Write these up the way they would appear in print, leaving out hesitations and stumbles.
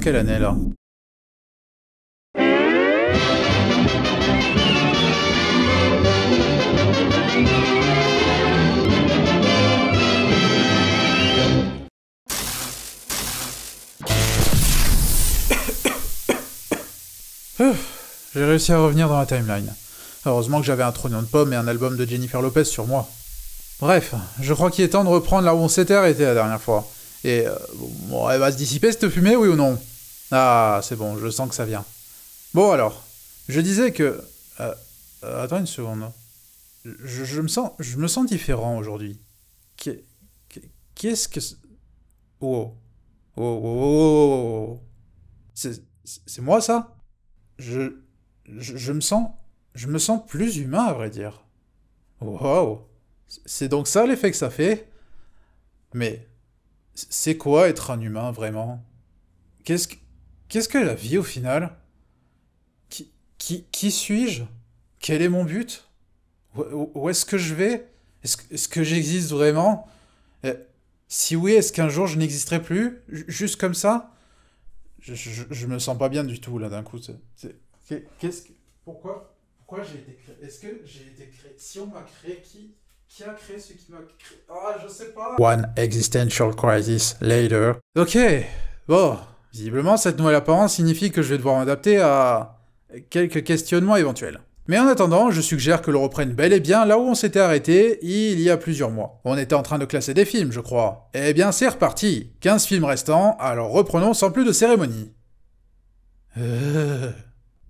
en quelle année, là? J'ai réussi à revenir dans la timeline. Heureusement que j'avais un trognon de pomme et un album de Jennifer Lopez sur moi. Bref, je crois qu'il est temps de reprendre là où on s'était arrêté la dernière fois. Et, bon, elle va se dissiper cette fumée, oui ou non? Ah, c'est bon, je sens que ça vient. Bon alors, je disais que... attends une seconde. Je me sens différent aujourd'hui. Qu'est-ce que... Oh. Oh, oh, oh, oh. C'est moi, ça? Je me sens plus humain, à vrai dire. Wow. C'est donc ça l'effet que ça fait? Mais c'est quoi être un humain, vraiment? Qu'est-ce que la vie, au final? Qui suis-je? Quel est mon but? Où est-ce que je vais? Est-ce que j'existe vraiment? Si oui, est-ce qu'un jour je n'existerai plus? Juste comme ça? Je me sens pas bien du tout, là, d'un coup. Pourquoi j'ai été créé? Est-ce que j'ai été créé? Si on m'a créé, qui a créé ce qui m'a créé? Ah, je sais pas. One existential crisis later. Ok, bon. Visiblement, cette nouvelle apparence signifie que je vais devoir m'adapter à quelques questionnements éventuels. Mais en attendant, je suggère que l'on reprenne bel et bien là où on s'était arrêté il y a plusieurs mois. On était en train de classer des films, je crois. Eh bien, c'est reparti. 15 films restants, alors reprenons sans plus de cérémonie.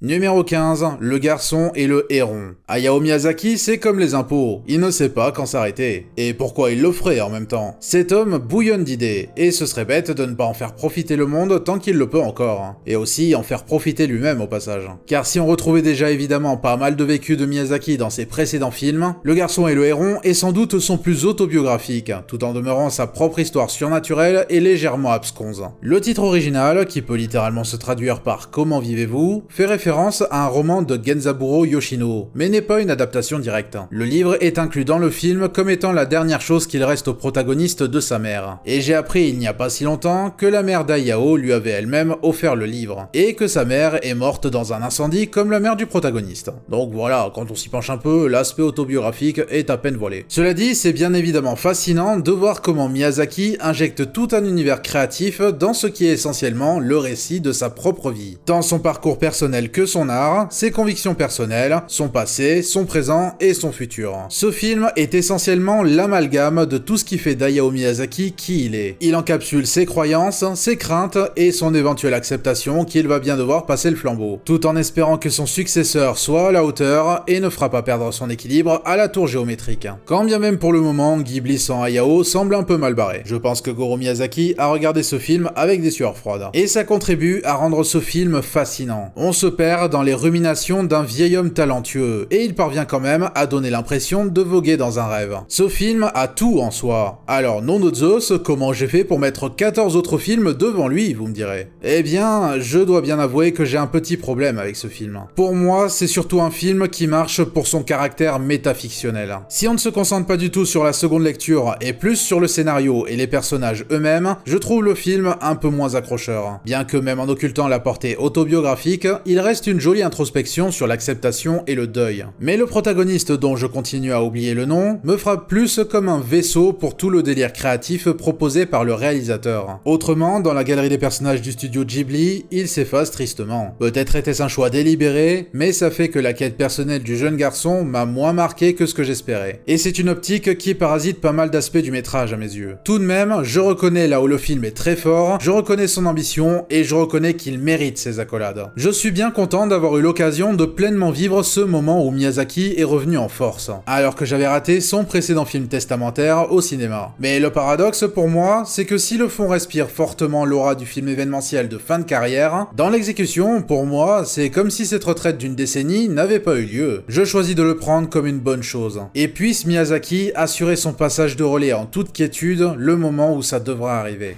Numéro 15, Le Garçon et le Héron. Hayao Miyazaki, c'est comme les impôts, il ne sait pas quand s'arrêter. Et pourquoi il le ferait en même temps? Cet homme bouillonne d'idées, et ce serait bête de ne pas en faire profiter le monde tant qu'il le peut encore. Et aussi en faire profiter lui-même au passage. Car si on retrouvait déjà évidemment pas mal de vécu de Miyazaki dans ses précédents films, Le Garçon et le Héron est sans doute son plus autobiographique, tout en demeurant sa propre histoire surnaturelle et légèrement absconse. Le titre original, qui peut littéralement se traduire par « Comment vivez-vous ?», fait référence à un roman de Genzaburo Yoshino, mais n'est pas une adaptation directe. Le livre est inclus dans le film comme étant la dernière chose qu'il reste au protagoniste de sa mère. Et j'ai appris il n'y a pas si longtemps que la mère d'Hayao lui avait elle-même offert le livre, et que sa mère est morte dans un incendie comme la mère du protagoniste. Donc voilà, quand on s'y penche un peu, l'aspect autobiographique est à peine voilé. Cela dit, c'est bien évidemment fascinant de voir comment Miyazaki injecte tout un univers créatif dans ce qui est essentiellement le récit de sa propre vie. Tant son parcours personnel que son art, ses convictions personnelles, son passé, son présent et son futur. Ce film est essentiellement l'amalgame de tout ce qui fait d'Hayao Miyazaki qui il est. Il encapsule ses croyances, ses craintes et son éventuelle acceptation qu'il va bien devoir passer le flambeau, tout en espérant que son successeur soit à la hauteur et ne fera pas perdre son équilibre à la tour géométrique. Quand bien même pour le moment, Ghibli sans Hayao semble un peu mal barré. Je pense que Goro Miyazaki a regardé ce film avec des sueurs froides. Et ça contribue à rendre ce film fascinant. On se perd dans les ruminations d'un vieil homme talentueux, et il parvient quand même à donner l'impression de voguer dans un rêve. Ce film a tout en soi. Alors nom de Zeus, comment j'ai fait pour mettre 14 autres films devant lui, vous me direz? Eh bien, je dois bien avouer que j'ai un petit problème avec ce film. Pour moi, c'est surtout un film qui marche pour son caractère métafictionnel. Si on ne se concentre pas du tout sur la seconde lecture, et plus sur le scénario et les personnages eux-mêmes, je trouve le film un peu moins accrocheur. Bien que même en occultant la portée autobiographique, il reste une jolie introspection sur l'acceptation et le deuil. Mais le protagoniste, dont je continue à oublier le nom, me frappe plus comme un vaisseau pour tout le délire créatif proposé par le réalisateur. Autrement, dans la galerie des personnages du studio Ghibli, il s'efface tristement. Peut-être était-ce un choix délibéré, mais ça fait que la quête personnelle du jeune garçon m'a moins marqué que ce que j'espérais. Et c'est une optique qui parasite pas mal d'aspects du métrage à mes yeux. Tout de même, je reconnais là où le film est très fort, je reconnais son ambition et je reconnais qu'il mérite ses accolades. Je suis bien content d'avoir eu l'occasion de pleinement vivre ce moment où Miyazaki est revenu en force, alors que j'avais raté son précédent film testamentaire au cinéma. Mais le paradoxe pour moi, c'est que si le fond respire fortement l'aura du film événementiel de fin de carrière, dans l'exécution, pour moi, c'est comme si cette retraite d'une décennie n'avait pas eu lieu. Je choisis de le prendre comme une bonne chose. Et puisse Miyazaki assurer son passage de relais en toute quiétude le moment où ça devra arriver.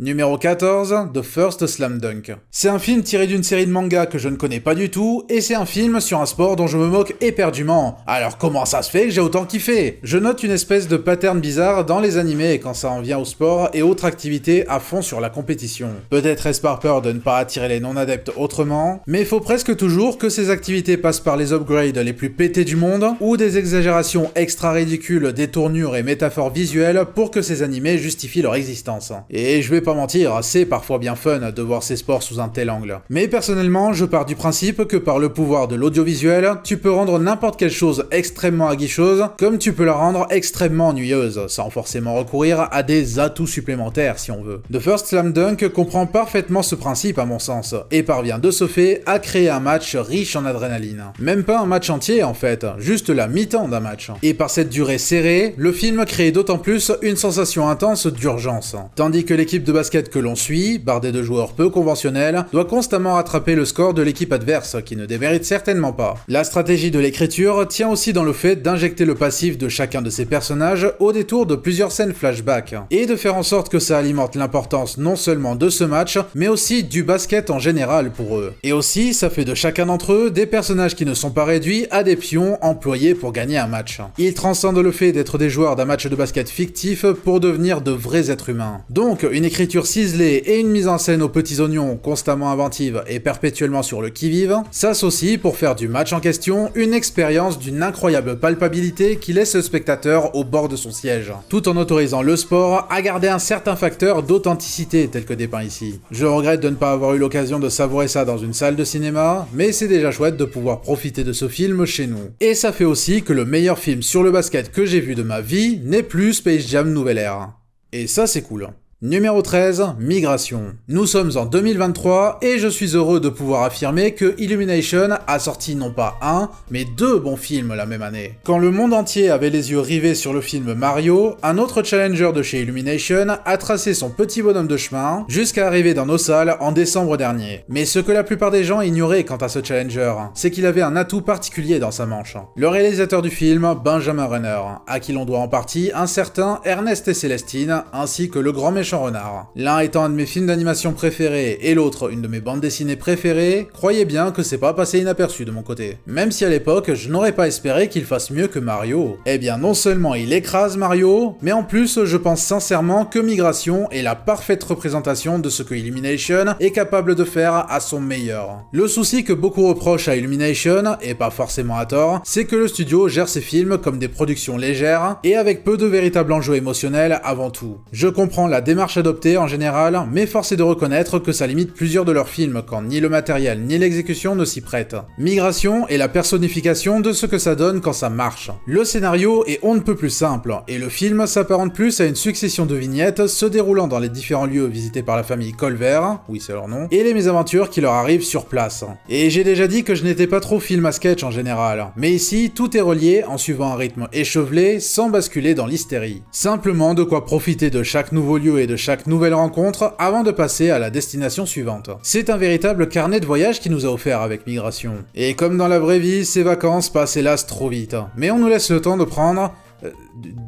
Numéro 14, The First Slam Dunk. C'est un film tiré d'une série de mangas que je ne connais pas du tout, et c'est un film sur un sport dont je me moque éperdument. Alors comment ça se fait que j'ai autant kiffé? Je note une espèce de pattern bizarre dans les animés quand ça en vient au sport et autres activités à fond sur la compétition. Peut-être est-ce par peur de ne pas attirer les non-adeptes autrement, mais il faut presque toujours que ces activités passent par les upgrades les plus pétés du monde, ou des exagérations extra ridicules, des tournures et métaphores visuelles pour que ces animés justifient leur existence. Et je vais pas mentir, c'est parfois bien fun de voir ces sports sous un tel angle. Mais personnellement, je pars du principe que par le pouvoir de l'audiovisuel, tu peux rendre n'importe quelle chose extrêmement aguicheuse, comme tu peux la rendre extrêmement ennuyeuse, sans forcément recourir à des atouts supplémentaires si on veut. The First Slam Dunk comprend parfaitement ce principe à mon sens, et parvient de ce fait à créer un match riche en adrénaline. Même pas un match entier en fait, juste la mi-temps d'un match. Et par cette durée serrée, le film crée d'autant plus une sensation intense d'urgence. Tandis que l'équipe de basket que l'on suit, bardée de joueurs peu conventionnels, doit constamment rattraper le score de l'équipe adverse, qui ne démérite certainement pas. La stratégie de l'écriture tient aussi dans le fait d'injecter le passif de chacun de ces personnages au détour de plusieurs scènes flashback, et de faire en sorte que ça alimente l'importance non seulement de ce match, mais aussi du basket en général pour eux. Et aussi, ça fait de chacun d'entre eux des personnages qui ne sont pas réduits à des pions employés pour gagner un match. Ils transcendent le fait d'être des joueurs d'un match de basket fictif pour devenir de vrais êtres humains. Donc, une écriture ciselée et une mise en scène aux petits oignons constamment inventive et perpétuellement sur le qui-vive s'associent pour faire du match en question une expérience d'une incroyable palpabilité qui laisse le spectateur au bord de son siège, tout en autorisant le sport à garder un certain facteur d'authenticité tel que dépeint ici. Je regrette de ne pas avoir eu l'occasion de savourer ça dans une salle de cinéma, mais c'est déjà chouette de pouvoir profiter de ce film chez nous. Et ça fait aussi que le meilleur film sur le basket que j'ai vu de ma vie n'est plus Space Jam Nouvelle Ère. Et ça c'est cool. Numéro 13, Migration. Nous sommes en 2023 et je suis heureux de pouvoir affirmer que Illumination a sorti non pas un, mais deux bons films la même année. Quand le monde entier avait les yeux rivés sur le film Mario, un autre challenger de chez Illumination a tracé son petit bonhomme de chemin jusqu'à arriver dans nos salles en décembre dernier. Mais ce que la plupart des gens ignoraient quant à ce challenger, c'est qu'il avait un atout particulier dans sa manche. Le réalisateur du film, Benjamin Renner, à qui l'on doit en partie un certain Ernest et Célestine, ainsi que Le Grand Méchant Renard. L'un étant un de mes films d'animation préférés et l'autre une de mes bandes dessinées préférées, croyez bien que c'est pas passé inaperçu de mon côté. Même si à l'époque, je n'aurais pas espéré qu'il fasse mieux que Mario. Eh bien non seulement il écrase Mario, mais en plus je pense sincèrement que Migration est la parfaite représentation de ce que Illumination est capable de faire à son meilleur. Le souci que beaucoup reprochent à Illumination, et pas forcément à tort, c'est que le studio gère ses films comme des productions légères et avec peu de véritable enjeu émotionnel avant tout. Je comprends la démarche adoptée en général, mais force est de reconnaître que ça limite plusieurs de leurs films quand ni le matériel ni l'exécution ne s'y prêtent. Migration est la personnification de ce que ça donne quand ça marche. Le scénario est on ne peut plus simple, et le film s'apparente plus à une succession de vignettes se déroulant dans les différents lieux visités par la famille Colver, oui c'est leur nom, et les mésaventures qui leur arrivent sur place. Et j'ai déjà dit que je n'étais pas trop film à sketch en général, mais ici tout est relié en suivant un rythme échevelé sans basculer dans l'hystérie. Simplement de quoi profiter de chaque nouveau lieu et de chaque nouvelle rencontre avant de passer à la destination suivante. C'est un véritable carnet de voyage qui nous a offert avec Migration. Et comme dans la vraie vie, ces vacances passent hélas trop vite. Mais on nous laisse le temps de prendre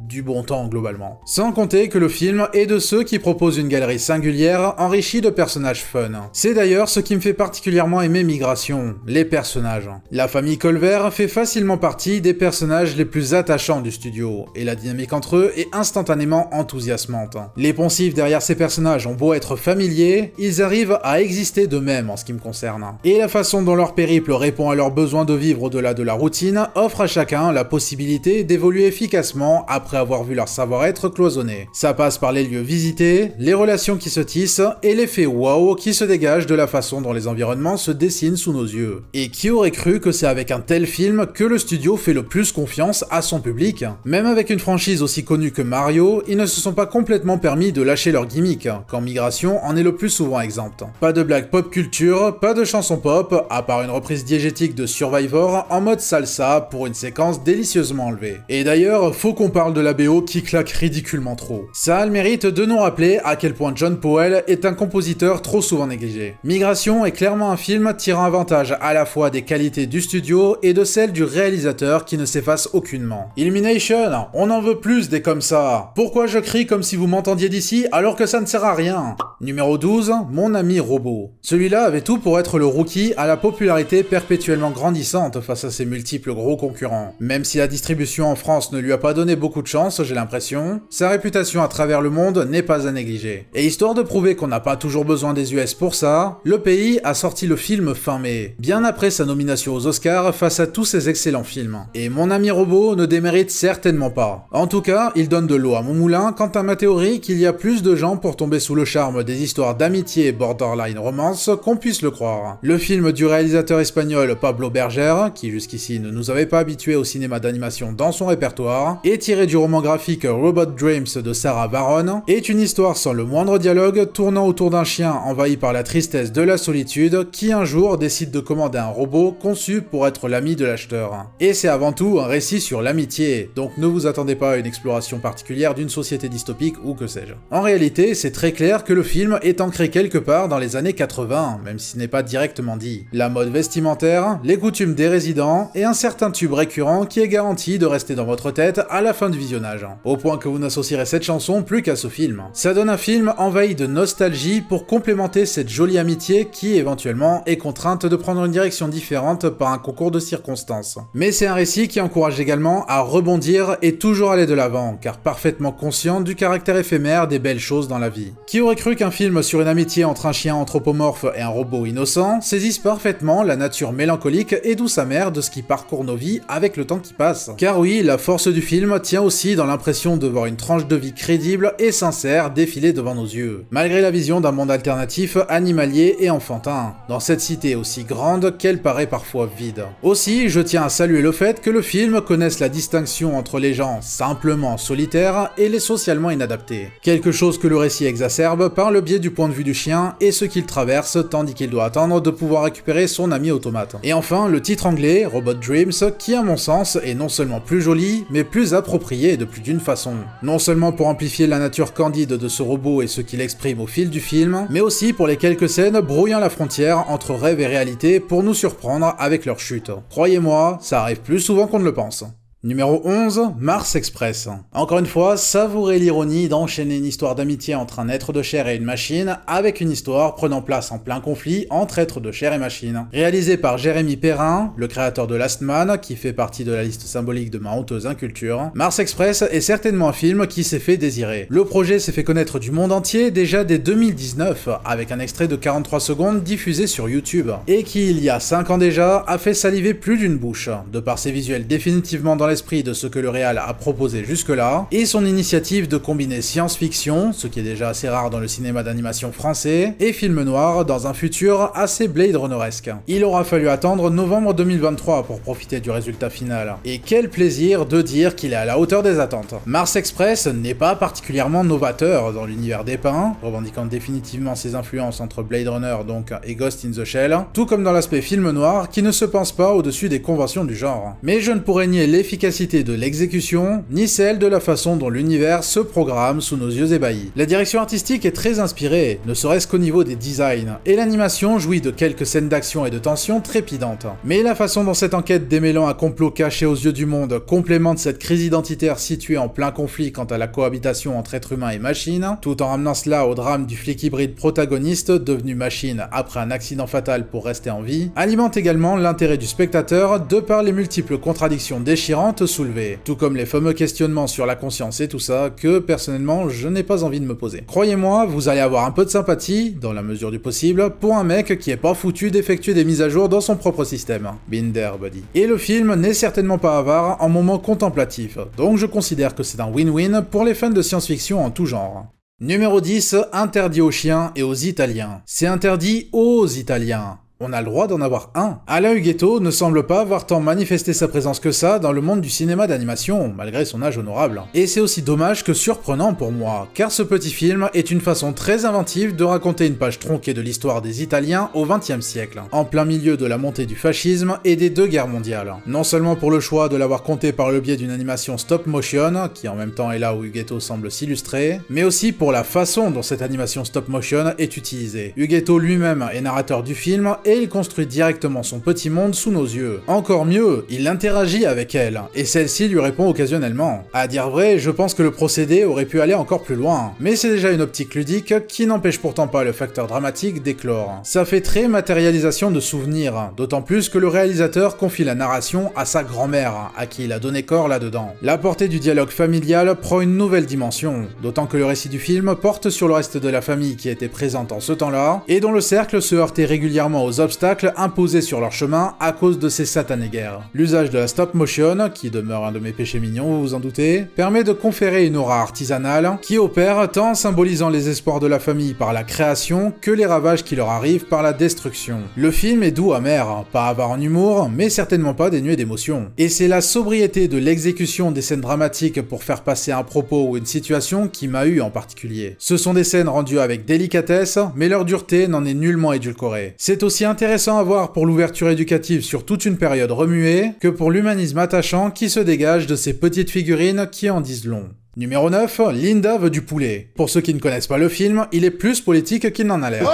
du bon temps globalement. Sans compter que le film est de ceux qui proposent une galerie singulière enrichie de personnages fun. C'est d'ailleurs ce qui me fait particulièrement aimer Migration, les personnages. La famille Colver fait facilement partie des personnages les plus attachants du studio, et la dynamique entre eux est instantanément enthousiasmante. Les poncifs derrière ces personnages ont beau être familiers, ils arrivent à exister d'eux-mêmes en ce qui me concerne. Et la façon dont leur périple répond à leurs besoins de vivre au-delà de la routine offre à chacun la possibilité d'évoluer efficacement après avoir vu leur savoir-être cloisonné. Ça passe par les lieux visités, les relations qui se tissent et l'effet wow qui se dégage de la façon dont les environnements se dessinent sous nos yeux. Et qui aurait cru que c'est avec un tel film que le studio fait le plus confiance à son public? Même avec une franchise aussi connue que Mario, ils ne se sont pas complètement permis de lâcher leur gimmick, quand Migration en est le plus souvent exempt. Pas de blague pop culture, pas de chanson pop, à part une reprise diégétique de Survivor en mode salsa pour une séquence délicieusement enlevée. Et d'ailleurs, d'ailleurs, faut qu'on parle de la BO qui claque ridiculement trop. Ça a le mérite de nous rappeler à quel point John Powell est un compositeur trop souvent négligé. Migration est clairement un film tirant avantage à la fois des qualités du studio et de celles du réalisateur qui ne s'efface aucunement. Illumination, on en veut plus des comme ça. Pourquoi je crie comme si vous m'entendiez d'ici alors que ça ne sert à rien? Numéro 12, Mon ami robot. Celui-là avait tout pour être le rookie à la popularité perpétuellement grandissante face à ses multiples gros concurrents. Même si la distribution en France ne lui a pas donné beaucoup de chance, j'ai l'impression, sa réputation à travers le monde n'est pas à négliger. Et histoire de prouver qu'on n'a pas toujours besoin des US pour ça, le pays a sorti le film fin mai, bien après sa nomination aux Oscars face à tous ses excellents films. Et Mon ami robot ne démérite certainement pas. En tout cas, il donne de l'eau à mon moulin quant à ma théorie qu'il y a plus de gens pour tomber sous le charme des histoires d'amitié borderline romance qu'on puisse le croire. Le film du réalisateur espagnol Pablo Berger, qui jusqu'ici ne nous avait pas habitués au cinéma d'animation dans son répertoire, et tiré du roman graphique Robot Dreams de Sarah Varon, est une histoire sans le moindre dialogue tournant autour d'un chien envahi par la tristesse de la solitude qui un jour décide de commander un robot conçu pour être l'ami de l'acheteur. Et c'est avant tout un récit sur l'amitié, donc ne vous attendez pas à une exploration particulière d'une société dystopique ou que sais-je. En réalité, c'est très clair que le film est ancré quelque part dans les années 80, même si ce n'est pas directement dit. La mode vestimentaire, les coutumes des résidents et un certain tube récurrent qui est garanti de rester dans votre tête à la fin du visionnage. Au point que vous n'associerez cette chanson plus qu'à ce film. Ça donne un film envahi de nostalgie pour complémenter cette jolie amitié qui, éventuellement, est contrainte de prendre une direction différente par un concours de circonstances. Mais c'est un récit qui encourage également à rebondir et toujours aller de l'avant, car parfaitement conscient du caractère éphémère des belles choses dans la vie. Qui aurait cru qu'un film sur une amitié entre un chien anthropomorphe et un robot innocent saisisse parfaitement la nature mélancolique et douce amère de ce qui parcourt nos vies avec le temps qui passe. Car oui, la force du film tient aussi dans l'impression de voir une tranche de vie crédible et sincère défiler devant nos yeux, malgré la vision d'un monde alternatif, animalier et enfantin, dans cette cité aussi grande qu'elle paraît parfois vide. Aussi, je tiens à saluer le fait que le film connaisse la distinction entre les gens simplement solitaires et les socialement inadaptés. Quelque chose que le récit exacerbe par le biais du point de vue du chien et ce qu'il traverse tandis qu'il doit attendre de pouvoir récupérer son ami automate. Et enfin, le titre anglais, Robot Dreams, qui à mon sens est non seulement plus joli, mais plus approprié de plus d'une façon. Non seulement pour amplifier la nature candide de ce robot et ce qu'il exprime au fil du film, mais aussi pour les quelques scènes brouillant la frontière entre rêve et réalité pour nous surprendre avec leur chute. Croyez-moi, ça arrive plus souvent qu'on ne le pense. Numéro 11, Mars Express. Encore une fois, savourez l'ironie d'enchaîner une histoire d'amitié entre un être de chair et une machine avec une histoire prenant place en plein conflit entre êtres de chair et machine. Réalisé par Jérémy Perrin, le créateur de Last Man, qui fait partie de la liste symbolique de ma honteuse inculture, Mars Express est certainement un film qui s'est fait désirer. Le projet s'est fait connaître du monde entier déjà dès 2019, avec un extrait de 43 secondes diffusé sur YouTube, et qui, il y a 5 ans déjà, a fait saliver plus d'une bouche, de par ses visuels définitivement dans l'esprit de ce que le réal a proposé jusque-là, et son initiative de combiner science-fiction, ce qui est déjà assez rare dans le cinéma d'animation français, et film noir dans un futur assez Blade Runneresque. Il aura fallu attendre novembre 2023 pour profiter du résultat final. Et quel plaisir de dire qu'il est à la hauteur des attentes. Mars Express n'est pas particulièrement novateur dans l'univers dépeint, revendiquant définitivement ses influences entre Blade Runner donc et Ghost in the Shell, tout comme dans l'aspect film noir qui ne se pense pas au-dessus des conventions du genre. Mais je ne pourrais nier l'efficacité de l'exécution, ni celle de la façon dont l'univers se programme sous nos yeux ébahis. La direction artistique est très inspirée, ne serait-ce qu'au niveau des designs, et l'animation jouit de quelques scènes d'action et de tension trépidantes. Mais la façon dont cette enquête démêlant un complot caché aux yeux du monde complémente cette crise identitaire située en plein conflit quant à la cohabitation entre êtres humains et machines, tout en ramenant cela au drame du flic hybride protagoniste devenu machine après un accident fatal pour rester en vie, alimente également l'intérêt du spectateur de par les multiples contradictions déchirantes soulevées, tout comme les fameux questionnements sur la conscience et tout ça que, personnellement, je n'ai pas envie de me poser. Croyez-moi, vous allez avoir un peu de sympathie, dans la mesure du possible, pour un mec qui est pas foutu d'effectuer des mises à jour dans son propre système. Binder, buddy. Et le film n'est certainement pas avare en moments contemplatifs, donc je considère que c'est un win-win pour les fans de science-fiction en tout genre. Numéro 10, interdit aux chiens et aux Italiens. C'est interdit aux Italiens. On a le droit d'en avoir un. Alain Huguetto ne semble pas avoir tant manifesté sa présence que ça dans le monde du cinéma d'animation, malgré son âge honorable. Et c'est aussi dommage que surprenant pour moi, car ce petit film est une façon très inventive de raconter une page tronquée de l'histoire des Italiens au XXe siècle, en plein milieu de la montée du fascisme et des deux guerres mondiales. Non seulement pour le choix de l'avoir conté par le biais d'une animation stop motion, qui en même temps est là où Huguetto semble s'illustrer, mais aussi pour la façon dont cette animation stop motion est utilisée. Huguetto lui-même est narrateur du film, et il construit directement son petit monde sous nos yeux. Encore mieux, il interagit avec elle, et celle-ci lui répond occasionnellement. À dire vrai, je pense que le procédé aurait pu aller encore plus loin, mais c'est déjà une optique ludique qui n'empêche pourtant pas le facteur dramatique d'éclore. Ça fait très matérialisation de souvenirs, d'autant plus que le réalisateur confie la narration à sa grand-mère, à qui il a donné corps là-dedans. La portée du dialogue familial prend une nouvelle dimension, d'autant que le récit du film porte sur le reste de la famille qui était présente en ce temps-là, et dont le cercle se heurtait régulièrement aux obstacles imposés sur leur chemin à cause de ces satanées guerres. L'usage de la stop motion, qui demeure un de mes péchés mignons, vous vous en doutez, permet de conférer une aura artisanale qui opère tant en symbolisant les espoirs de la famille par la création que les ravages qui leur arrivent par la destruction. Le film est doux amer, pas avare en humour, mais certainement pas dénué d'émotion. Et c'est la sobriété de l'exécution des scènes dramatiques pour faire passer un propos ou une situation qui m'a eu en particulier. Ce sont des scènes rendues avec délicatesse, mais leur dureté n'en est nullement édulcorée. C'est aussi intéressant à voir pour l'ouverture éducative sur toute une période remuée que pour l'humanisme attachant qui se dégage de ces petites figurines qui en disent long. Numéro 9, Linda veut du poulet. Pour ceux qui ne connaissent pas le film, il est plus politique qu'il n'en a l'air.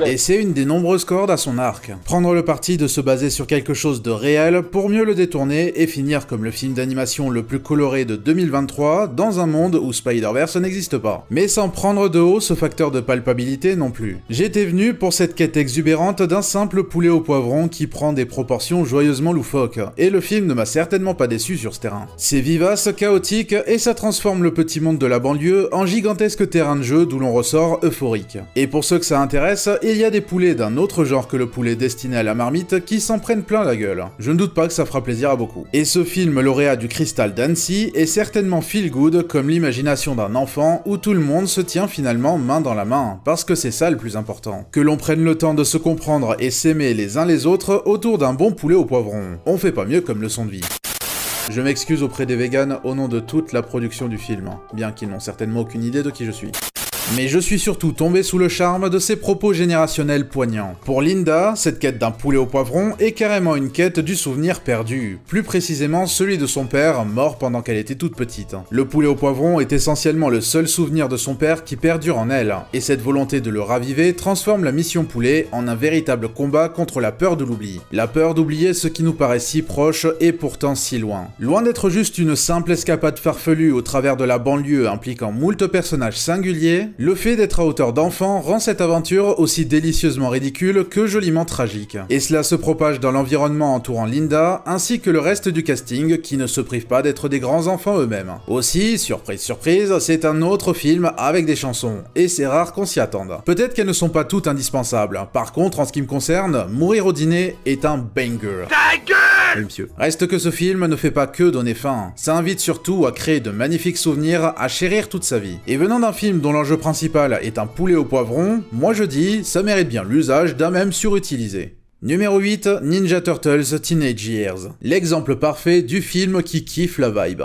Et c'est une des nombreuses cordes à son arc. Prendre le parti de se baser sur quelque chose de réel pour mieux le détourner et finir comme le film d'animation le plus coloré de 2023 dans un monde où Spider-Verse n'existe pas. Mais sans prendre de haut ce facteur de palpabilité non plus. J'étais venu pour cette quête exubérante d'un simple poulet au poivron qui prend des proportions joyeusement loufoques. Et le film ne m'a certainement pas déçu sur ce terrain. C'est vivace, chaotique et ça transforme le petit monde de la banlieue en gigantesque terrain de jeu d'où l'on ressort euphorique. Et pour ceux que ça intéresse, il y a des poulets d'un autre genre que le poulet destiné à la marmite qui s'en prennent plein la gueule. Je ne doute pas que ça fera plaisir à beaucoup. Et ce film lauréat du Cristal d'Annecy est certainement feel good comme l'imagination d'un enfant où tout le monde se tient finalement main dans la main, parce que c'est ça le plus important. Que l'on prenne le temps de se comprendre et s'aimer les uns les autres autour d'un bon poulet au poivron. On fait pas mieux comme leçon de vie. Je m'excuse auprès des véganes au nom de toute la production du film, bien qu'ils n'ont certainement aucune idée de qui je suis. Mais je suis surtout tombé sous le charme de ses propos générationnels poignants. Pour Linda, cette quête d'un poulet au poivron est carrément une quête du souvenir perdu, plus précisément celui de son père, mort pendant qu'elle était toute petite. Le poulet au poivron est essentiellement le seul souvenir de son père qui perdure en elle, et cette volonté de le raviver transforme la mission poulet en un véritable combat contre la peur de l'oubli. La peur d'oublier ce qui nous paraît si proche et pourtant si loin. Loin d'être juste une simple escapade farfelue au travers de la banlieue impliquant moult personnages singuliers, le fait d'être à hauteur d'enfant rend cette aventure aussi délicieusement ridicule que joliment tragique. Et cela se propage dans l'environnement entourant Linda, ainsi que le reste du casting qui ne se prive pas d'être des grands enfants eux-mêmes. Aussi, surprise surprise, c'est un autre film avec des chansons, et c'est rare qu'on s'y attende. Peut-être qu'elles ne sont pas toutes indispensables, par contre en ce qui me concerne, Mourir au dîner est un banger. Ta gueule ! Oui, monsieur. Reste que ce film ne fait pas que donner faim, ça invite surtout à créer de magnifiques souvenirs à chérir toute sa vie. Et venant d'un film dont l'enjeu principal est un poulet au poivron, moi je dis, ça mérite bien l'usage d'un même surutilisé. Numéro 8, Ninja Turtles Teenage Years. L'exemple parfait du film qui kiffe la vibe.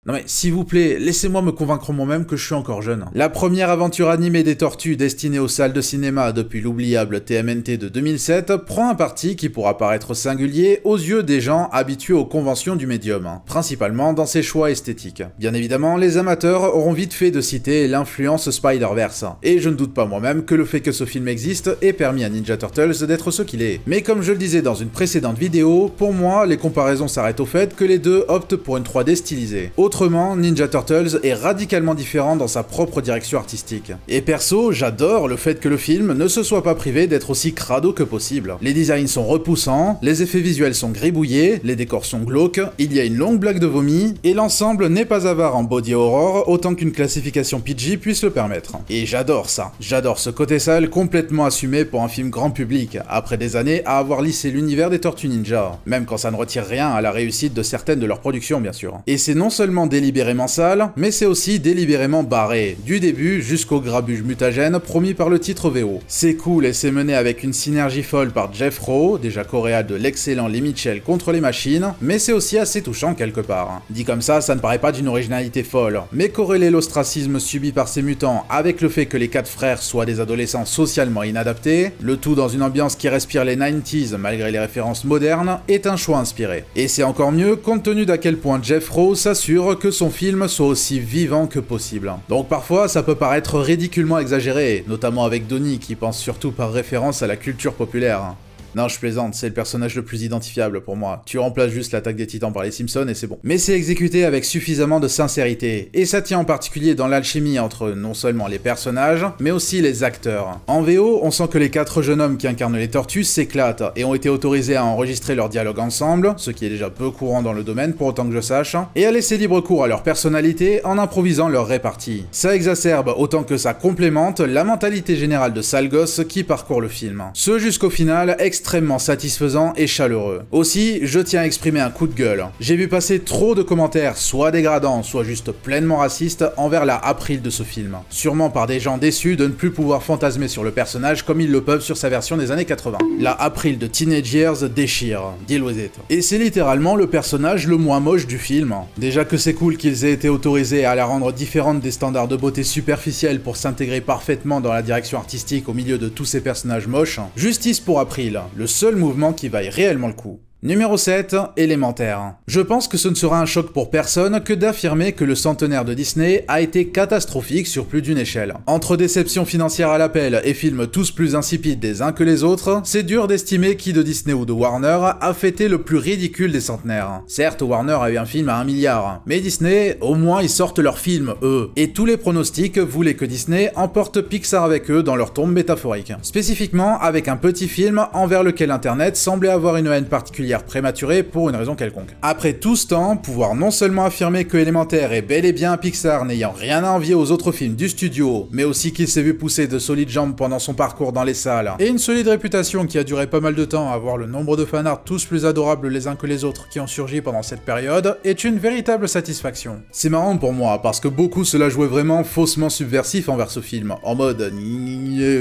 Non mais s'il vous plaît, laissez-moi me convaincre moi-même que je suis encore jeune. La première aventure animée des tortues destinée aux salles de cinéma depuis l'oubliable TMNT de 2007 prend un parti qui pourra paraître singulier aux yeux des gens habitués aux conventions du médium, principalement dans ses choix esthétiques. Bien évidemment, les amateurs auront vite fait de citer l'influence Spider-Verse, et je ne doute pas moi-même que le fait que ce film existe ait permis à Ninja Turtles d'être ce qu'il est. Mais comme je le disais dans une précédente vidéo, pour moi, les comparaisons s'arrêtent au fait que les deux optent pour une 3D stylisée. Autrement, Ninja Turtles est radicalement différent dans sa propre direction artistique. Et perso, j'adore le fait que le film ne se soit pas privé d'être aussi crado que possible. Les designs sont repoussants, les effets visuels sont gribouillés, les décors sont glauques, il y a une longue blague de vomi, et l'ensemble n'est pas avare en body horror autant qu'une classification PG puisse le permettre. Et j'adore ça. J'adore ce côté sale complètement assumé pour un film grand public, après des années à avoir lissé l'univers des Tortues Ninja, même quand ça ne retire rien à la réussite de certaines de leurs productions bien sûr. Et c'est non seulement seulement délibérément sale, mais c'est aussi délibérément barré, du début jusqu'au grabuge mutagène promis par le titre VO. C'est cool et c'est mené avec une synergie folle par Jeff Rowe, déjà coréal de l'excellent Les Mitchell contre les machines, mais c'est aussi assez touchant quelque part. Dit comme ça ne paraît pas d'une originalité folle, mais corréler l'ostracisme subi par ces mutants avec le fait que les 4 frères soient des adolescents socialement inadaptés, le tout dans une ambiance qui respire les 90s malgré les références modernes, est un choix inspiré. Et c'est encore mieux compte tenu d'à quel point Jeff Rowe s'assure que son film soit aussi vivant que possible. Donc parfois ça peut paraître ridiculement exagéré, notamment avec Donnie qui pense surtout par référence à la culture populaire. Non, je plaisante, c'est le personnage le plus identifiable pour moi. Tu remplaces juste l'attaque des titans par les Simpsons et c'est bon. Mais c'est exécuté avec suffisamment de sincérité, et ça tient en particulier dans l'alchimie entre non seulement les personnages, mais aussi les acteurs. En VO, on sent que les 4 jeunes hommes qui incarnent les tortues s'éclatent, et ont été autorisés à enregistrer leurs dialogues ensemble, ce qui est déjà peu courant dans le domaine pour autant que je sache, et à laisser libre cours à leur personnalité en improvisant leur répartie. Ça exacerbe autant que ça complémente la mentalité générale de sale gosse qui parcourt le film. Ce jusqu'au final, extrêmement satisfaisant et chaleureux. Aussi, je tiens à exprimer un coup de gueule. J'ai vu passer trop de commentaires, soit dégradants, soit juste pleinement racistes, envers la April de ce film. Sûrement par des gens déçus de ne plus pouvoir fantasmer sur le personnage comme ils le peuvent sur sa version des années 80. La April de Teenage Years déchire, deal with it. Et c'est littéralement le personnage le moins moche du film. Déjà que c'est cool qu'ils aient été autorisés à la rendre différente des standards de beauté superficiels pour s'intégrer parfaitement dans la direction artistique au milieu de tous ces personnages moches, justice pour April. Le seul mouvement qui vaille réellement le coup. Numéro 7, Élémentaire. Je pense que ce ne sera un choc pour personne que d'affirmer que le centenaire de Disney a été catastrophique sur plus d'une échelle. Entre déception financière à l'appel et films tous plus insipides des uns que les autres, c'est dur d'estimer qui de Disney ou de Warner a fêté le plus ridicule des centenaires. Certes, Warner a eu un film à 1 milliard, mais Disney, au moins ils sortent leurs films, eux. Et tous les pronostics voulaient que Disney emporte Pixar avec eux dans leur tombe métaphorique. Spécifiquement avec un petit film envers lequel Internet semblait avoir une haine particulière prématurée pour une raison quelconque. Après tout ce temps, pouvoir non seulement affirmer que Élémentaire est bel et bien un Pixar n'ayant rien à envier aux autres films du studio, mais aussi qu'il s'est vu pousser de solides jambes pendant son parcours dans les salles, et une solide réputation qui a duré pas mal de temps à voir le nombre de fanarts tous plus adorables les uns que les autres qui ont surgi pendant cette période, est une véritable satisfaction. C'est marrant pour moi, parce que beaucoup se la jouaient vraiment faussement subversif envers ce film, en mode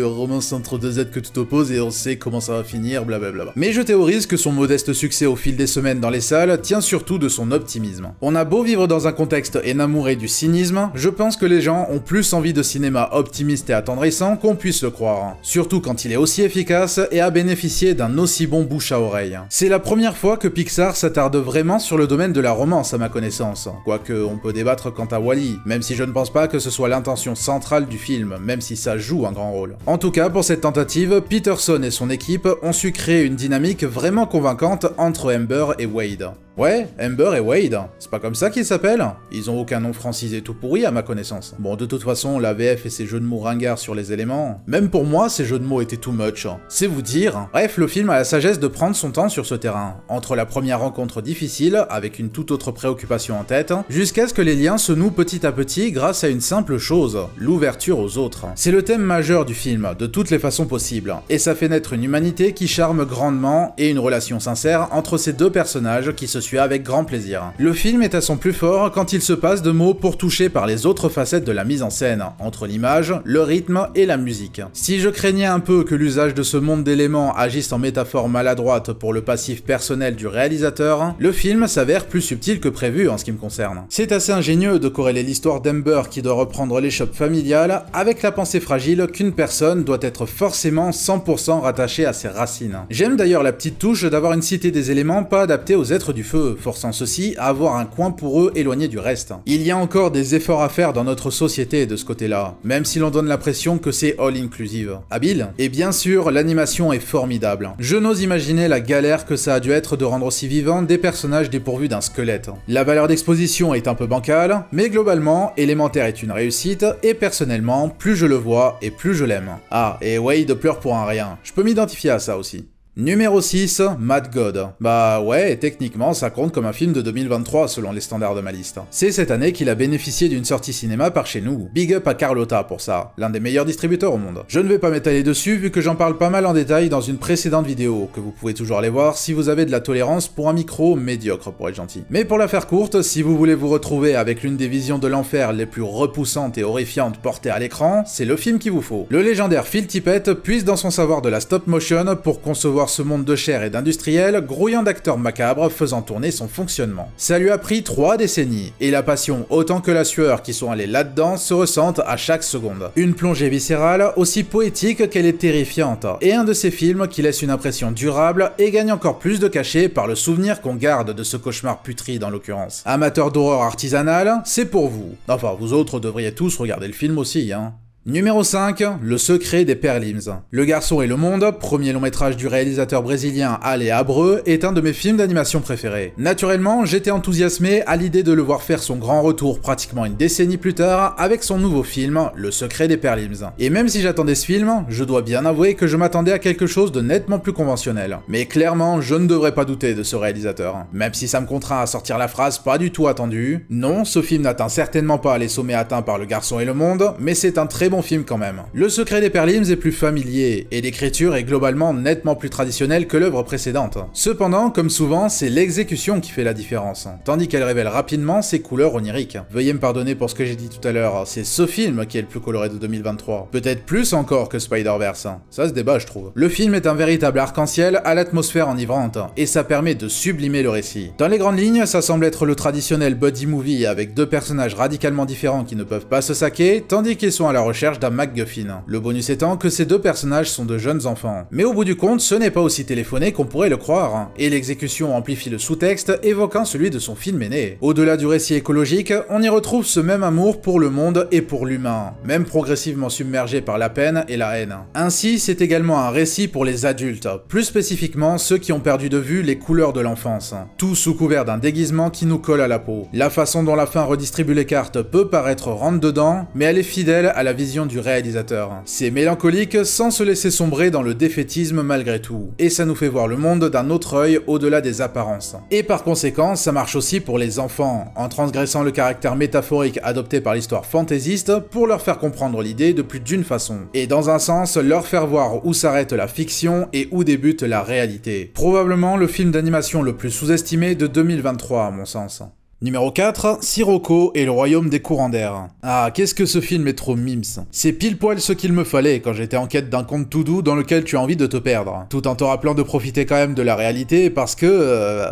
romance entre 2 Z que tout oppose et on sait comment ça va finir, blablabla. Mais je théorise que son modeste succès au fil des semaines dans les salles tient surtout de son optimisme. On a beau vivre dans un contexte énamouré du cynisme, je pense que les gens ont plus envie de cinéma optimiste et attendrissant qu'on puisse le croire. Surtout quand il est aussi efficace et a bénéficié d'un aussi bon bouche à oreille. C'est la première fois que Pixar s'attarde vraiment sur le domaine de la romance à ma connaissance. Quoique on peut débattre quant à Wall-E, même si je ne pense pas que ce soit l'intention centrale du film, même si ça joue un grand rôle. En tout cas, pour cette tentative, Peterson et son équipe ont su créer une dynamique vraiment convaincante entre Amber et Wade. Ouais, Amber et Wade, c'est pas comme ça qu'ils s'appellent? Ils ont aucun nom francisé tout pourri à ma connaissance. Bon, de toute façon, la VF et ses jeux de mots ringards sur les éléments, même pour moi, ces jeux de mots étaient too much. C'est vous dire. Bref, le film a la sagesse de prendre son temps sur ce terrain, entre la première rencontre difficile, avec une toute autre préoccupation en tête, jusqu'à ce que les liens se nouent petit à petit grâce à une simple chose, l'ouverture aux autres. C'est le thème majeur du film, de toutes les façons possibles, et ça fait naître une humanité qui charme grandement et une relation sincère entre ces deux personnages qui se suivent avec grand plaisir. Le film est à son plus fort quand il se passe de mots pour toucher par les autres facettes de la mise en scène, entre l'image, le rythme et la musique. Si je craignais un peu que l'usage de ce monde d'éléments agisse en métaphore maladroite pour le passif personnel du réalisateur, le film s'avère plus subtil que prévu en ce qui me concerne. C'est assez ingénieux de corréler l'histoire d'Amber qui doit reprendre l'échoppe familiale avec la pensée fragile qu'une personne doit être forcément 100% rattachée à ses racines. J'aime d'ailleurs la petite touche d'avoir une cité des éléments pas adaptés aux êtres du feu, forçant ceux-ci à avoir un coin pour eux éloigné du reste. Il y a encore des efforts à faire dans notre société de ce côté-là, même si l'on donne l'impression que c'est all-inclusive. Habile? Et bien sûr, l'animation est formidable. Je n'ose imaginer la galère que ça a dû être de rendre aussi vivants des personnages dépourvus d'un squelette. La valeur d'exposition est un peu bancale, mais globalement, Élémentaire est une réussite, et personnellement, plus je le vois et plus je l'aime. Ah, et Wade pleure pour un rien. Je peux m'identifier à ça aussi. Numéro 6, Mad God. Bah ouais, techniquement ça compte comme un film de 2023 selon les standards de ma liste. C'est cette année qu'il a bénéficié d'une sortie cinéma par chez nous. Big up à Carlotta pour ça, l'un des meilleurs distributeurs au monde. Je ne vais pas m'étaler dessus vu que j'en parle pas mal en détail dans une précédente vidéo, que vous pouvez toujours aller voir si vous avez de la tolérance pour un micro médiocre pour être gentil. Mais pour la faire courte, si vous voulez vous retrouver avec l'une des visions de l'enfer les plus repoussantes et horrifiantes portées à l'écran, c'est le film qu'il vous faut. Le légendaire Phil Tippett puise dans son savoir de la stop motion pour concevoir ce monde de chair et d'industriels, grouillant d'acteurs macabres faisant tourner son fonctionnement. Ça lui a pris 3 décennies, et la passion autant que la sueur qui sont allés là-dedans se ressentent à chaque seconde. Une plongée viscérale aussi poétique qu'elle est terrifiante, et un de ces films qui laisse une impression durable et gagne encore plus de cachet par le souvenir qu'on garde de ce cauchemar putride en l'occurrence. Amateurs d'horreur artisanale, c'est pour vous. Enfin, vous autres devriez tous regarder le film aussi, hein. Numéro 5, Le secret des Perlims. Le garçon et le monde, premier long métrage du réalisateur brésilien Ale Abreu, est un de mes films d'animation préférés. Naturellement, j'étais enthousiasmé à l'idée de le voir faire son grand retour pratiquement une décennie plus tard avec son nouveau film, Le secret des Perlims. Et même si j'attendais ce film, je dois bien avouer que je m'attendais à quelque chose de nettement plus conventionnel. Mais clairement, je ne devrais pas douter de ce réalisateur. Même si ça me contraint à sortir la phrase pas du tout attendue, non, ce film n'atteint certainement pas les sommets atteints par Le garçon et le monde, mais c'est un très bon film quand même. Le secret des Perlims est plus familier, et l'écriture est globalement nettement plus traditionnelle que l'œuvre précédente. Cependant, comme souvent, c'est l'exécution qui fait la différence, tandis qu'elle révèle rapidement ses couleurs oniriques. Veuillez me pardonner pour ce que j'ai dit tout à l'heure, c'est ce film qui est le plus coloré de 2023. Peut-être plus encore que Spider-Verse. Ça se débat, je trouve. Le film est un véritable arc-en-ciel à l'atmosphère enivrante, et ça permet de sublimer le récit. Dans les grandes lignes, ça semble être le traditionnel buddy movie avec 2 personnages radicalement différents qui ne peuvent pas se saquer, tandis qu'ils sont à la recherche d'un MacGuffin. Le bonus étant que ces 2 personnages sont de jeunes enfants. Mais au bout du compte, ce n'est pas aussi téléphoné qu'on pourrait le croire, et l'exécution amplifie le sous-texte évoquant celui de son film aîné. Au-delà du récit écologique, on y retrouve ce même amour pour le monde et pour l'humain, même progressivement submergé par la peine et la haine. Ainsi, c'est également un récit pour les adultes, plus spécifiquement ceux qui ont perdu de vue les couleurs de l'enfance, tout sous couvert d'un déguisement qui nous colle à la peau. La façon dont la fin redistribue les cartes peut paraître rentre-dedans, mais elle est fidèle à la vision du réalisateur. C'est mélancolique sans se laisser sombrer dans le défaitisme malgré tout, et ça nous fait voir le monde d'un autre œil au-delà des apparences. Et par conséquent, ça marche aussi pour les enfants, en transgressant le caractère métaphorique adopté par l'histoire fantaisiste pour leur faire comprendre l'idée de plus d'une façon, et dans un sens, leur faire voir où s'arrête la fiction et où débute la réalité. Probablement le film d'animation le plus sous-estimé de 2023 à mon sens. Numéro 4, Sirocco et le royaume des courants d'air. Ah, qu'est-ce que ce film est trop mims. C'est pile poil ce qu'il me fallait quand j'étais en quête d'un conte tout doux dans lequel tu as envie de te perdre, tout en te rappelant de profiter quand même de la réalité parce que,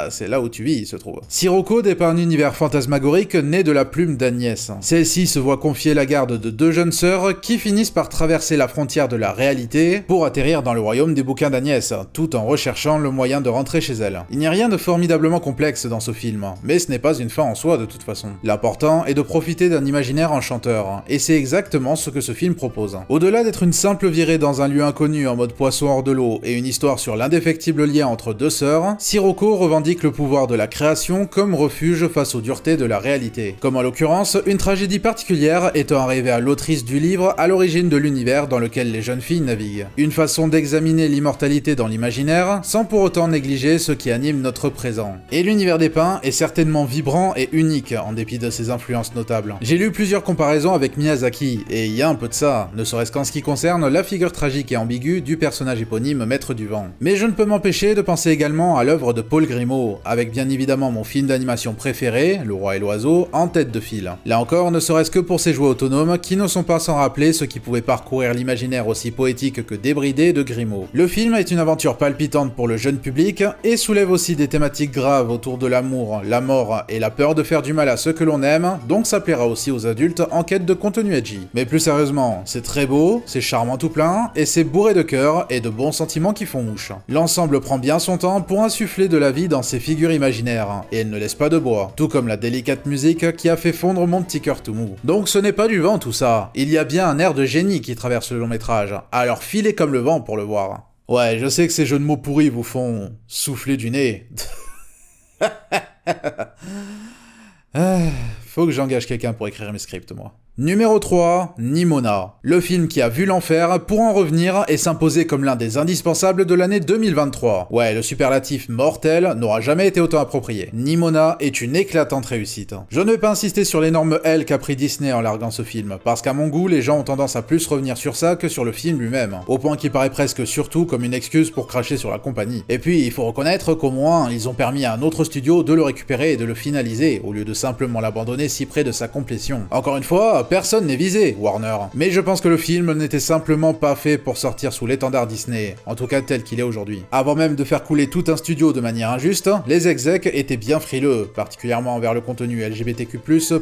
c'est là où tu vis, il se trouve. Sirocco dépeint un univers fantasmagorique né de la plume d'Agnès. Celle-ci se voit confier la garde de 2 jeunes sœurs qui finissent par traverser la frontière de la réalité pour atterrir dans le royaume des bouquins d'Agnès, tout en recherchant le moyen de rentrer chez elle. Il n'y a rien de formidablement complexe dans ce film, mais ce n'est pas une fin en soi de toute façon. L'important est de profiter d'un imaginaire enchanteur, et c'est exactement ce que ce film propose. Au-delà d'être une simple virée dans un lieu inconnu en mode poisson hors de l'eau et une histoire sur l'indéfectible lien entre 2 sœurs, Sirocco revendique le pouvoir de la création comme refuge face aux duretés de la réalité. Comme en l'occurrence, une tragédie particulière étant arrivée à l'autrice du livre à l'origine de l'univers dans lequel les jeunes filles naviguent. Une façon d'examiner l'immortalité dans l'imaginaire, sans pour autant négliger ce qui anime notre présent. Et l'univers dépeint est certainement vibrant et unique, en dépit de ses influences notables. J'ai lu plusieurs comparaisons avec Miyazaki, et il y a un peu de ça, ne serait-ce qu'en ce qui concerne la figure tragique et ambiguë du personnage éponyme Maître du Vent. Mais je ne peux m'empêcher de penser également à l'œuvre de Paul Grimaud, avec bien évidemment mon film d'animation préféré, Le Roi et l'Oiseau, en tête de file. Là encore, ne serait-ce que pour ses jouets autonomes qui ne sont pas sans rappeler ce qui pouvait parcourir l'imaginaire aussi poétique que débridé de Grimaud. Le film est une aventure palpitante pour le jeune public, et soulève aussi des thématiques graves autour de l'amour, la mort et la peur de faire du mal à ceux que l'on aime, donc ça plaira aussi aux adultes en quête de contenu edgy. Mais plus sérieusement, c'est très beau, c'est charmant tout plein, et c'est bourré de cœur et de bons sentiments qui font mouche. L'ensemble prend bien son temps pour insuffler de la vie dans ses figures imaginaires, et elle ne laisse pas de bois, tout comme la délicate musique qui a fait fondre mon petit cœur tout mou. Donc ce n'est pas du vent tout ça, il y a bien un air de génie qui traverse le long métrage, alors filez comme le vent pour le voir. Ouais, je sais que ces jeux de mots pourris vous font souffler du nez. Faut que j'engage quelqu'un pour écrire mes scripts, moi. Numéro 3, Nimona. Le film qui a vu l'enfer pour en revenir et s'imposer comme l'un des indispensables de l'année 2023. Ouais, le superlatif mortel n'aura jamais été autant approprié. Nimona est une éclatante réussite. Je ne vais pas insister sur l'énorme L qu'a pris Disney en larguant ce film, parce qu'à mon goût, les gens ont tendance à plus revenir sur ça que sur le film lui-même, au point qu'il paraît presque surtout comme une excuse pour cracher sur la compagnie. Et puis, il faut reconnaître qu'au moins, ils ont permis à un autre studio de le récupérer et de le finaliser, au lieu de simplement l'abandonner si près de sa complétion. Encore une fois, personne n'est visé, Warner. Mais je pense que le film n'était simplement pas fait pour sortir sous l'étendard Disney, en tout cas tel qu'il est aujourd'hui. Avant même de faire couler tout un studio de manière injuste, les execs étaient bien frileux, particulièrement envers le contenu LGBTQ+,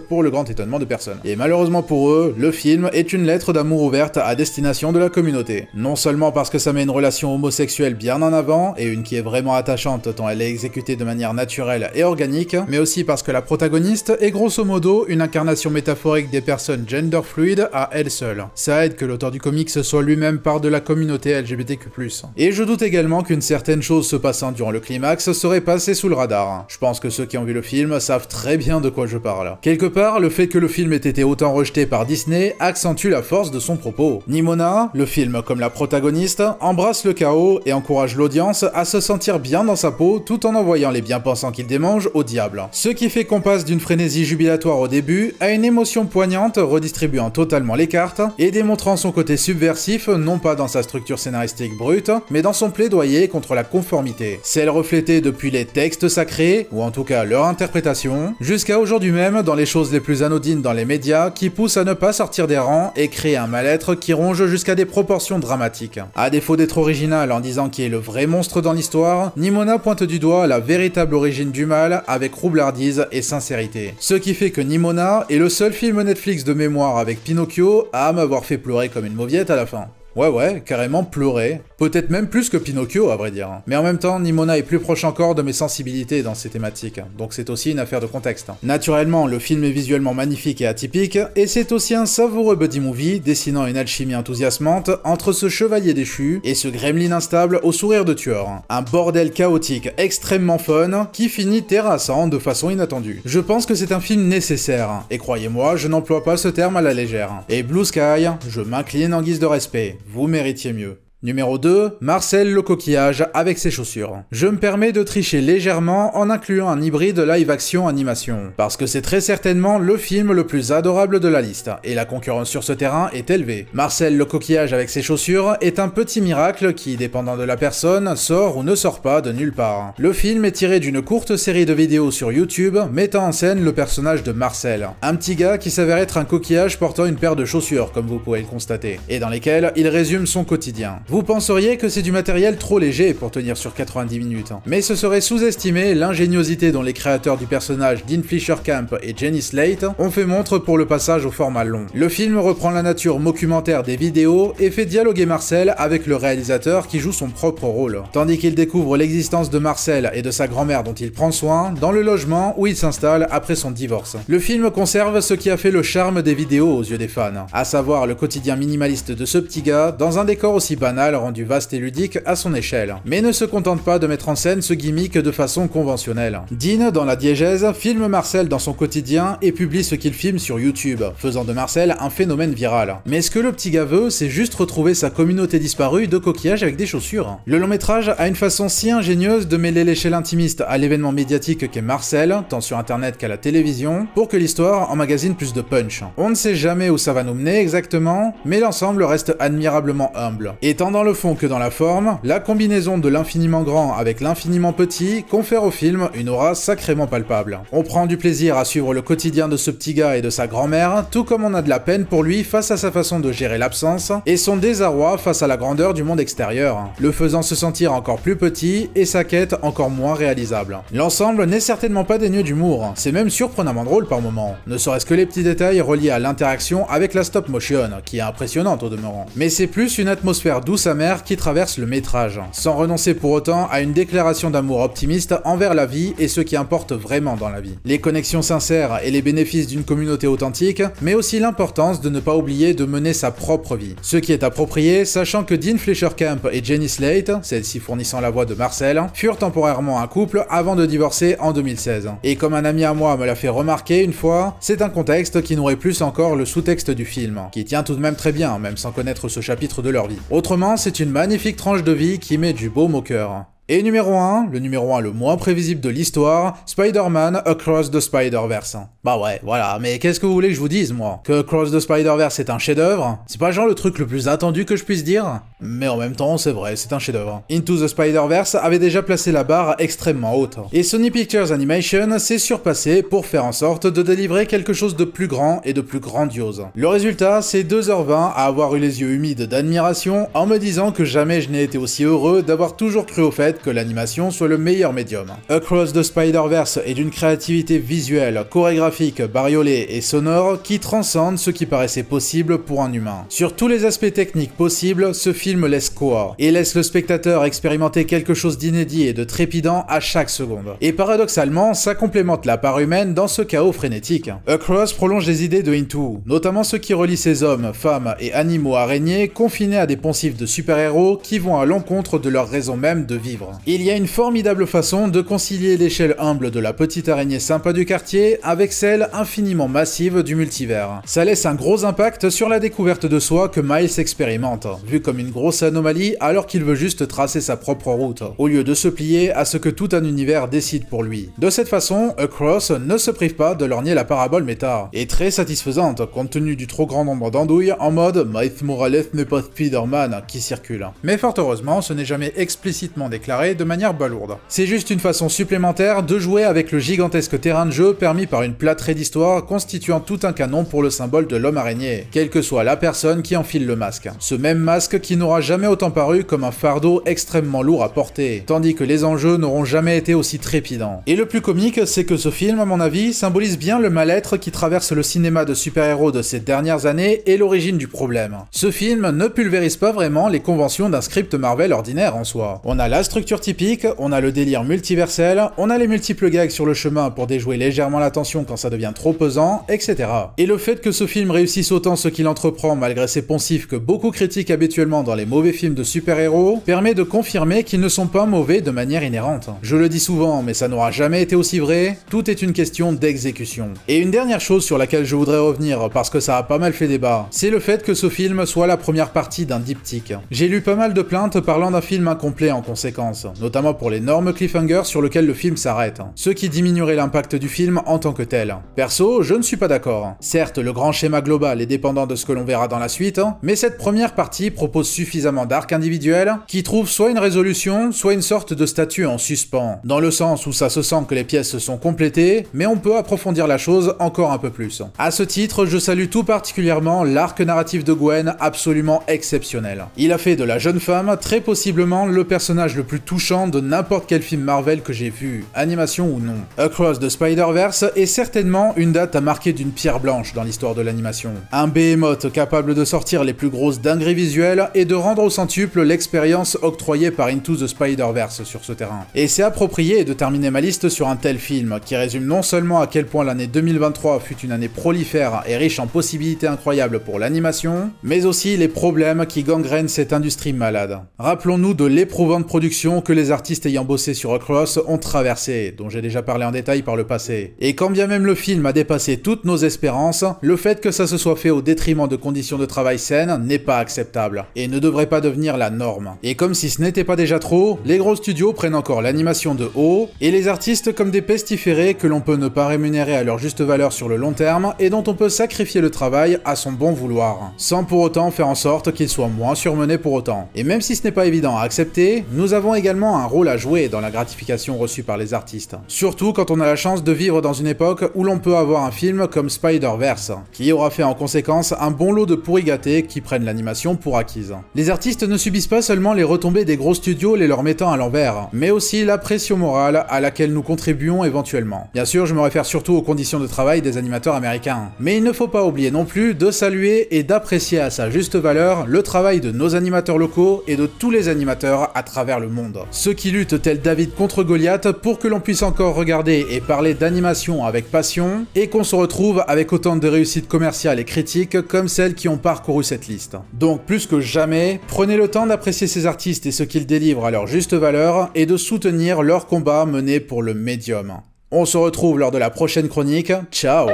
pour le grand étonnement de personne. Et malheureusement pour eux, le film est une lettre d'amour ouverte à destination de la communauté. Non seulement parce que ça met une relation homosexuelle bien en avant, et une qui est vraiment attachante tant elle est exécutée de manière naturelle et organique, mais aussi parce que la protagoniste est grosso modo une incarnation métaphorique des personnes gender fluide à elle seule. Ça aide que l'auteur du comics soit lui-même part de la communauté LGBTQ+. Et je doute également qu'une certaine chose se passant durant le climax serait passée sous le radar. Je pense que ceux qui ont vu le film savent très bien de quoi je parle. Quelque part, le fait que le film ait été autant rejeté par Disney accentue la force de son propos. Nimona, le film comme la protagoniste, embrasse le chaos et encourage l'audience à se sentir bien dans sa peau tout en envoyant les bien-pensants qu'il démange au diable. Ce qui fait qu'on passe d'une frénésie jubilatoire au début à une émotion poignante redistribuant totalement les cartes et démontrant son côté subversif non pas dans sa structure scénaristique brute, mais dans son plaidoyer contre la conformité. Celle reflétée depuis les textes sacrés, ou en tout cas leur interprétation, jusqu'à aujourd'hui même dans les choses les plus anodines dans les médias qui poussent à ne pas sortir des rangs et créer un mal-être qui ronge jusqu'à des proportions dramatiques. À défaut d'être original en disant qui est le vrai monstre dans l'histoire, Nimona pointe du doigt la véritable origine du mal avec roublardise et sincérité. Ce qui fait que Nimona est le seul film Netflix de mémoire avec Pinocchio à m'avoir fait pleurer comme une mauviette à la fin. Ouais, carrément pleurer. Peut-être même plus que Pinocchio, à vrai dire. Mais en même temps, Nimona est plus proche encore de mes sensibilités dans ces thématiques, donc c'est aussi une affaire de contexte. Naturellement, le film est visuellement magnifique et atypique, et c'est aussi un savoureux buddy movie dessinant une alchimie enthousiasmante entre ce chevalier déchu et ce gremlin instable au sourire de tueur. Un bordel chaotique extrêmement fun qui finit terrassant de façon inattendue. Je pense que c'est un film nécessaire, et croyez-moi, je n'emploie pas ce terme à la légère. Et Blue Sky, je m'incline en guise de respect. Vous méritiez mieux. Numéro 2, Marcel le coquillage avec ses chaussures. Je me permets de tricher légèrement en incluant un hybride live-action animation, parce que c'est très certainement le film le plus adorable de la liste, et la concurrence sur ce terrain est élevée. Marcel le coquillage avec ses chaussures est un petit miracle qui, dépendant de la personne, sort ou ne sort pas de nulle part. Le film est tiré d'une courte série de vidéos sur YouTube mettant en scène le personnage de Marcel, un petit gars qui s'avère être un coquillage portant une paire de chaussures, comme vous pouvez le constater, et dans lesquelles il résume son quotidien. Vous penseriez que c'est du matériel trop léger pour tenir sur 90 minutes, mais ce serait sous-estimer l'ingéniosité dont les créateurs du personnage Dean Fleischer Camp et Jenny Slate ont fait montre pour le passage au format long. Le film reprend la nature mockumentaire des vidéos et fait dialoguer Marcel avec le réalisateur qui joue son propre rôle, tandis qu'il découvre l'existence de Marcel et de sa grand-mère dont il prend soin dans le logement où il s'installe après son divorce. Le film conserve ce qui a fait le charme des vidéos aux yeux des fans, à savoir le quotidien minimaliste de ce petit gars dans un décor aussi banal rendu vaste et ludique à son échelle, mais ne se contente pas de mettre en scène ce gimmick de façon conventionnelle. Dean, dans la diégèse, filme Marcel dans son quotidien et publie ce qu'il filme sur YouTube, faisant de Marcel un phénomène viral. Mais ce que le petit gars veut, c'est juste retrouver sa communauté disparue de coquillages avec des chaussures. Le long métrage a une façon si ingénieuse de mêler l'échelle intimiste à l'événement médiatique qu'est Marcel, tant sur internet qu'à la télévision, pour que l'histoire emmagasine plus de punch. On ne sait jamais où ça va nous mener exactement, mais l'ensemble reste admirablement humble. Et tant dans le fond que dans la forme, la combinaison de l'infiniment grand avec l'infiniment petit confère au film une aura sacrément palpable. On prend du plaisir à suivre le quotidien de ce petit gars et de sa grand-mère, tout comme on a de la peine pour lui face à sa façon de gérer l'absence et son désarroi face à la grandeur du monde extérieur, le faisant se sentir encore plus petit et sa quête encore moins réalisable. L'ensemble n'est certainement pas dénué d'humour, c'est même surprenamment drôle par moments, ne serait-ce que les petits détails reliés à l'interaction avec la stop motion, qui est impressionnante au demeurant. Mais c'est plus une atmosphère douce douce amère qui traverse le métrage, sans renoncer pour autant à une déclaration d'amour optimiste envers la vie et ce qui importe vraiment dans la vie. Les connexions sincères et les bénéfices d'une communauté authentique, mais aussi l'importance de ne pas oublier de mener sa propre vie. Ce qui est approprié, sachant que Dean Fleischer-Camp et Jenny Slate, celle-ci fournissant la voix de Marcel, furent temporairement un couple avant de divorcer en 2016. Et comme un ami à moi me l'a fait remarquer une fois, c'est un contexte qui nourrit plus encore le sous-texte du film, qui tient tout de même très bien, même sans connaître ce chapitre de leur vie. Autrement, c'est une magnifique tranche de vie qui met du baume au cœur. Et numéro 1, le numéro 1 le moins prévisible de l'histoire, Spider-Man Across the Spider-Verse. Bah ouais, voilà, mais qu'est-ce que vous voulez que je vous dise, moi? Que Across the Spider-Verse est un chef-d'œuvre? C'est pas genre le truc le plus attendu que je puisse dire? Mais en même temps, c'est vrai, c'est un chef-d'œuvre. Into the Spider-Verse avait déjà placé la barre extrêmement haute. Et Sony Pictures Animation s'est surpassé pour faire en sorte de délivrer quelque chose de plus grand et de plus grandiose. Le résultat, c'est 2h20 à avoir eu les yeux humides d'admiration en me disant que jamais je n'ai été aussi heureux d'avoir toujours cru au fait que l'animation soit le meilleur médium. Across the Spider-Verse est d'une créativité visuelle, chorégraphique, bariolée et sonore qui transcende ce qui paraissait possible pour un humain. Sur tous les aspects techniques possibles, ce film laisse croire et laisse le spectateur expérimenter quelque chose d'inédit et de trépidant à chaque seconde. Et paradoxalement, ça complémente la part humaine dans ce chaos frénétique. Across prolonge les idées de Into, notamment ce qui relie ces hommes, femmes et animaux araignées confinés à des poncifs de super-héros qui vont à l'encontre de leur raison même de vivre. Il y a une formidable façon de concilier l'échelle humble de la petite araignée sympa du quartier avec celle infiniment massive du multivers. Ça laisse un gros impact sur la découverte de soi que Miles expérimente, vu comme une grosse anomalie alors qu'il veut juste tracer sa propre route, au lieu de se plier à ce que tout un univers décide pour lui. De cette façon, Across ne se prive pas de lorgner la parabole méta, et très satisfaisante compte tenu du trop grand nombre d'andouilles en mode Miles Morales n'est pas Spider-Man qui circule. Mais fort heureusement, ce n'est jamais explicitement déclaré de manière balourde. C'est juste une façon supplémentaire de jouer avec le gigantesque terrain de jeu permis par une plâtrée d'histoire constituant tout un canon pour le symbole de l'homme araignée, quelle que soit la personne qui enfile le masque. Ce même masque qui n'aura jamais autant paru comme un fardeau extrêmement lourd à porter, tandis que les enjeux n'auront jamais été aussi trépidants. Et le plus comique, c'est que ce film, à mon avis, symbolise bien le mal-être qui traverse le cinéma de super-héros de ces dernières années et l'origine du problème. Ce film ne pulvérise pas vraiment les conventions d'un script Marvel ordinaire en soi. On a la structure typique, on a le délire multiversel, on a les multiples gags sur le chemin pour déjouer légèrement la tension quand ça devient trop pesant, etc. Et le fait que ce film réussisse autant ce qu'il entreprend malgré ses poncifs que beaucoup critiquent habituellement dans les mauvais films de super-héros, permet de confirmer qu'ils ne sont pas mauvais de manière inhérente. Je le dis souvent, mais ça n'aura jamais été aussi vrai, tout est une question d'exécution. Et une dernière chose sur laquelle je voudrais revenir, parce que ça a pas mal fait débat, c'est le fait que ce film soit la première partie d'un diptyque. J'ai lu pas mal de plaintes parlant d'un film incomplet en conséquence, notamment pour l'énorme cliffhanger sur lequel le film s'arrête, ce qui diminuerait l'impact du film en tant que tel. Perso, je ne suis pas d'accord. Certes, le grand schéma global est dépendant de ce que l'on verra dans la suite, mais cette première partie propose suffisamment d'arcs individuels qui trouvent soit une résolution, soit une sorte de statut en suspens, dans le sens où ça se sent que les pièces se sont complétées, mais on peut approfondir la chose encore un peu plus. À ce titre, je salue tout particulièrement l'arc narratif de Gwen, absolument exceptionnel. Il a fait de la jeune femme très possiblement le personnage le plus touchant de n'importe quel film Marvel que j'ai vu, animation ou non. Across the Spider-Verse est certainement une date à marquer d'une pierre blanche dans l'histoire de l'animation. Un behemoth capable de sortir les plus grosses dingueries visuelles et de rendre au centuple l'expérience octroyée par Into the Spider-Verse sur ce terrain. Et c'est approprié de terminer ma liste sur un tel film, qui résume non seulement à quel point l'année 2023 fut une année prolifère et riche en possibilités incroyables pour l'animation, mais aussi les problèmes qui gangrènent cette industrie malade. Rappelons-nous de l'éprouvante production que les artistes ayant bossé sur Across ont traversé, dont j'ai déjà parlé en détail par le passé. Et quand bien même le film a dépassé toutes nos espérances, le fait que ça se soit fait au détriment de conditions de travail saines n'est pas acceptable, et ne devrait pas devenir la norme. Et comme si ce n'était pas déjà trop, les gros studios prennent encore l'animation de haut, et les artistes comme des pestiférés que l'on peut ne pas rémunérer à leur juste valeur sur le long terme, et dont on peut sacrifier le travail à son bon vouloir, sans pour autant faire en sorte qu'ils soient moins surmenés pour autant. Et même si ce n'est pas évident à accepter, nous avons également un rôle à jouer dans la gratification reçue par les artistes. Surtout quand on a la chance de vivre dans une époque où l'on peut avoir un film comme Spider-Verse, qui aura fait en conséquence un bon lot de pourris gâtés qui prennent l'animation pour acquise. Les artistes ne subissent pas seulement les retombées des gros studios les leur mettant à l'envers, mais aussi la pression morale à laquelle nous contribuons éventuellement. Bien sûr, je me réfère surtout aux conditions de travail des animateurs américains. Mais il ne faut pas oublier non plus de saluer et d'apprécier à sa juste valeur le travail de nos animateurs locaux et de tous les animateurs à travers le monde. Ceux qui luttent tel David contre Goliath pour que l'on puisse encore regarder et parler d'animation avec passion, et qu'on se retrouve avec autant de réussites commerciales et critiques comme celles qui ont parcouru cette liste. Donc plus que jamais, prenez le temps d'apprécier ces artistes et ce qu'ils délivrent à leur juste valeur, et de soutenir leur combat mené pour le médium. On se retrouve lors de la prochaine chronique, ciao!